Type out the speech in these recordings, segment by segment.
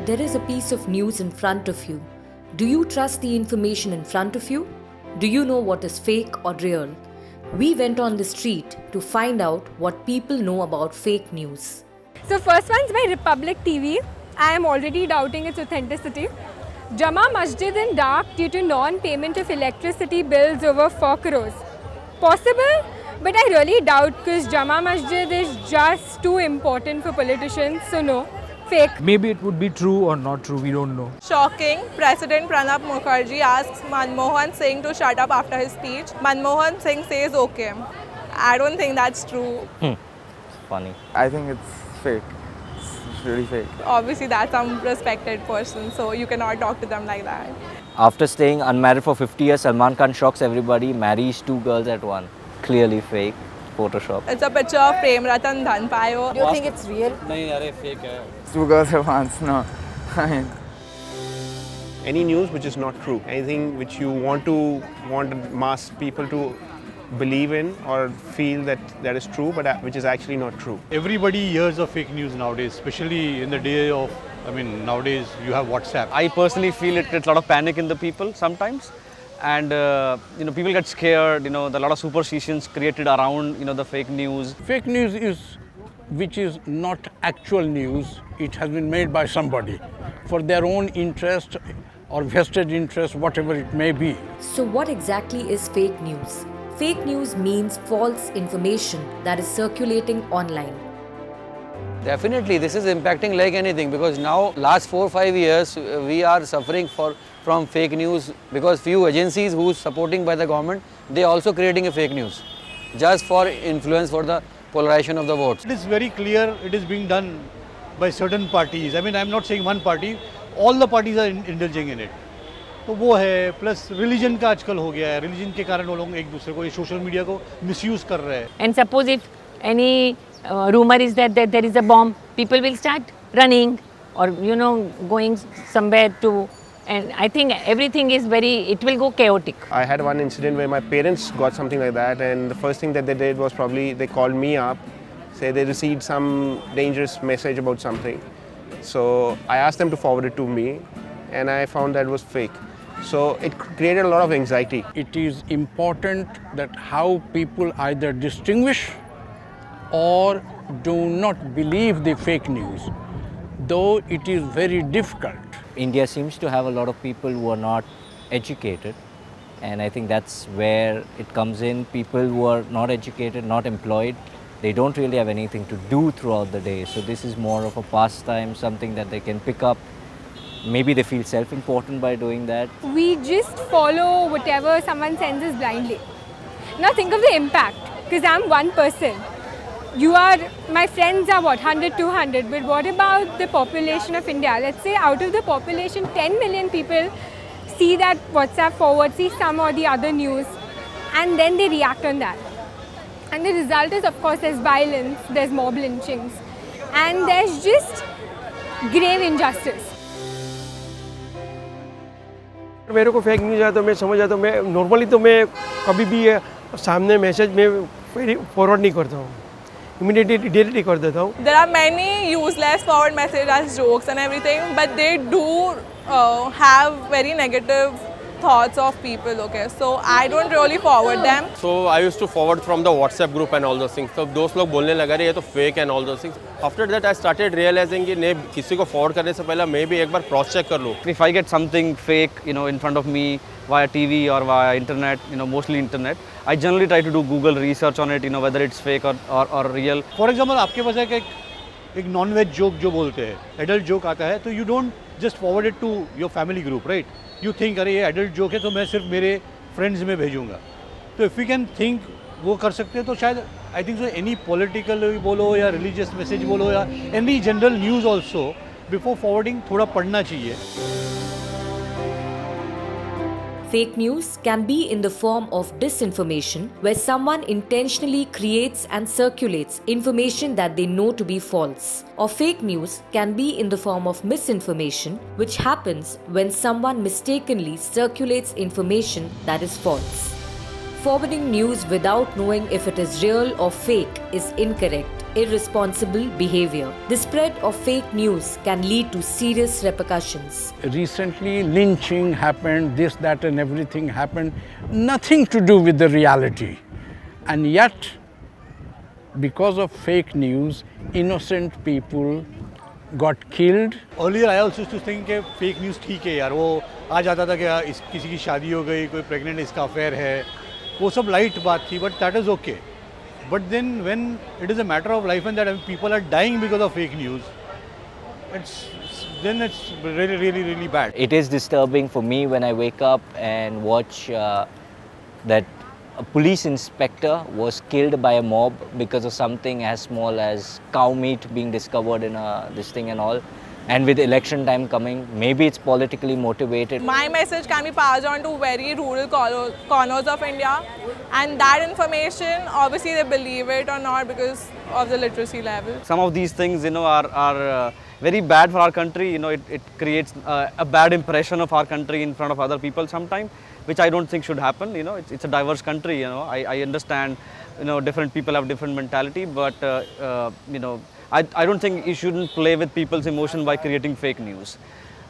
There is a piece of news in front of you. Do you trust the information in front of you? Do you know what is fake or real? We went on the street to find out what people know about fake news. So first one's by Republic TV. I am already doubting its authenticity. Jama Masjid in dark due to non-payment of electricity bills over 4 crores. Possible, but I really doubt because Jama Masjid is just too important for politicians, so no. Fake. Maybe it would be true or not true, we don't know. Shocking. President Pranab Mukherjee asks Manmohan Singh to shut up after his speech. Manmohan Singh says okay. I don't think that's true. Funny. I think it's fake. It's really fake. Obviously, that's some respected person, so you cannot talk to them like that. After staying unmarried for 50 years, Salman Khan shocks everybody, marries 2 girls at once. Clearly fake. Photoshop. It's a picture of Prem Ratan Dhanpayo. Do you think it's real? Two girls at once, no. I mean, any news which is not true, anything which you want mass people to believe in or feel that is true, but which is actually not true. Everybody hears of fake news nowadays, especially in the day of, nowadays you have WhatsApp. I personally feel it creates a lot of panic in the people sometimes. And people get scared, there are a lot of superstitions created around, the fake news. Fake news which is not actual news. It has been made by somebody for their own interest or vested interest, whatever it may be. So what exactly is fake news? Fake news means false information that is circulating online. Definitely, this is impacting like anything because now last 4 or 5 years we are suffering from fake news because few agencies who supporting by the government, they also creating a fake news just for influence for the polarization of the votes. It is very clear it is being done by certain parties. I'm not saying one party, all the parties are indulging in it. तो वो है plus religion का आजकल हो गया है religion के कारण वो लोग एक दूसरे को ये सोशल मीडिया को मिसयूज कर रहे हैं And suppose if any rumor is that there is a bomb, people will start running or going somewhere to, and I think everything is it will go chaotic. I had one incident where my parents got something like that, and the first thing that they did was probably they called me up, say they received some dangerous message about something. So I asked them to forward it to me, and I found that it was fake. So it created a lot of anxiety. It is important that how people either distinguish or do not believe the fake news, though it is very difficult. India seems to have a lot of people who are not educated, and I think that's where it comes in. People who are not educated, not employed, they don't really have anything to do throughout the day. So this is more of a pastime, something that they can pick up. Maybe they feel self-important by doing that. We just follow whatever someone sends us blindly. Now think of the impact, because I'm one person. My friends are 100, 200, but what about the population of India? Let's say out of the population, 10 million people see that WhatsApp forward, see some or the other news, and then they react on that. And the result is, of course, there's violence, there's mob lynchings, and there's just grave injustice. मेरे को fake news आया तो मैं समझ आता हूँ मैं normally तो मैं कभी भी सामने मैसेज में फॉरवर्ड नहीं करता हूँ immediately delete ही कर देता हूँ. There are many useless forward messages as jokes and everything, but they do have very negative thoughts of people, okay? So I don't really forward them. So I used to forward from the WhatsApp group and all those things. So those लोग बोलने लगा रहे ये तो fake and all those things. After that I started realizing कि नहीं किसी को forward करने से पहले मैं भी एक बार cross check कर लूँ. If I get something fake, in front of me via TV or via internet, mostly internet, I generally try to do Google research on it, whether it's fake or real. For example, आपके पास एक non-veg joke जो बोलते हैं, adult joke आता है, तो you don't just forward it to your family group, right? You think अरे ये adult joke है तो मैं सिर्फ मेरे friends में भेजूँगा. तो if we can think वो कर सकते हैं तो शायद I think so any political बोलो या religious message बोलो या any general news also before forwarding थोड़ा पढ़ना चाहिए. Fake news can be in the form of disinformation, where someone intentionally creates and circulates information that they know to be false. Or fake news can be in the form of misinformation, which happens when someone mistakenly circulates information that is false. Forwarding news without knowing if it is real or fake is incorrect, irresponsible behavior. The spread of fake news can lead to serious repercussions. Recently, lynching happened, this, that, and everything happened. Nothing to do with the reality. And yet, because of fake news, innocent people got killed. Earlier I also used to think कि fake news ठीक है यार, वो आ जाता था कि किसी की शादी हो गई, कोई pregnant इसका affair है, वो सब light बात थी, but that is okay. But then when it is a matter of life and that people are dying because of fake news, it's really bad. It is disturbing for me when I wake up and watch that a police inspector was killed by a mob because of something as small as cow meat being discovered in this thing and all. And with election time coming, maybe it's politically motivated. My message can be passed on to very rural corners of India, and that information, obviously they believe it or not because of the literacy level. Some of these things, are very bad for our country. It creates a bad impression of our country in front of other people sometimes, which I don't think should happen. It's a diverse country. I understand, different people have different mentality, but I don't think you shouldn't play with people's emotion by creating fake news.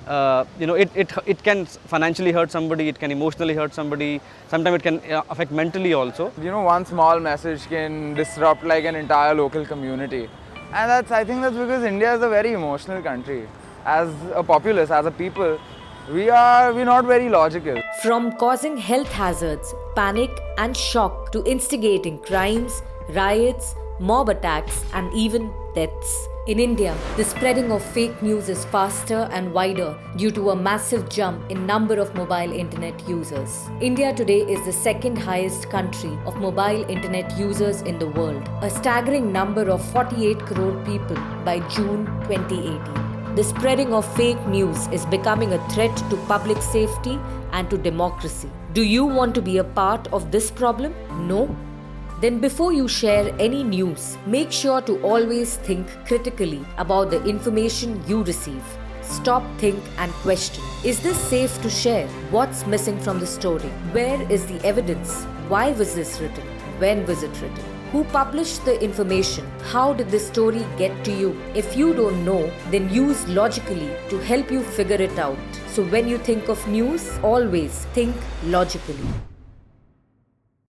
It can financially hurt somebody, it can emotionally hurt somebody, sometimes it can affect mentally also. One small message can disrupt like an entire local community. And I think that's because India is a very emotional country. As a populace, as a people, we're not very logical. From causing health hazards, panic and shock to instigating crimes, riots, mob attacks and even deaths. In India, the spreading of fake news is faster and wider due to a massive jump in number of mobile internet users. India today is the second highest country of mobile internet users in the world, a staggering number of 48 crore people by June 2018. The spreading of fake news is becoming a threat to public safety and to democracy. Do you want to be a part of this problem? No? Then before you share any news, make sure to always think critically about the information you receive. Stop, think and question. Is this safe to share? What's missing from the story? Where is the evidence? Why was this written? When was it written? Who published the information? How did the story get to you? If you don't know, then use logically to help you figure it out. So when you think of news, always think logically.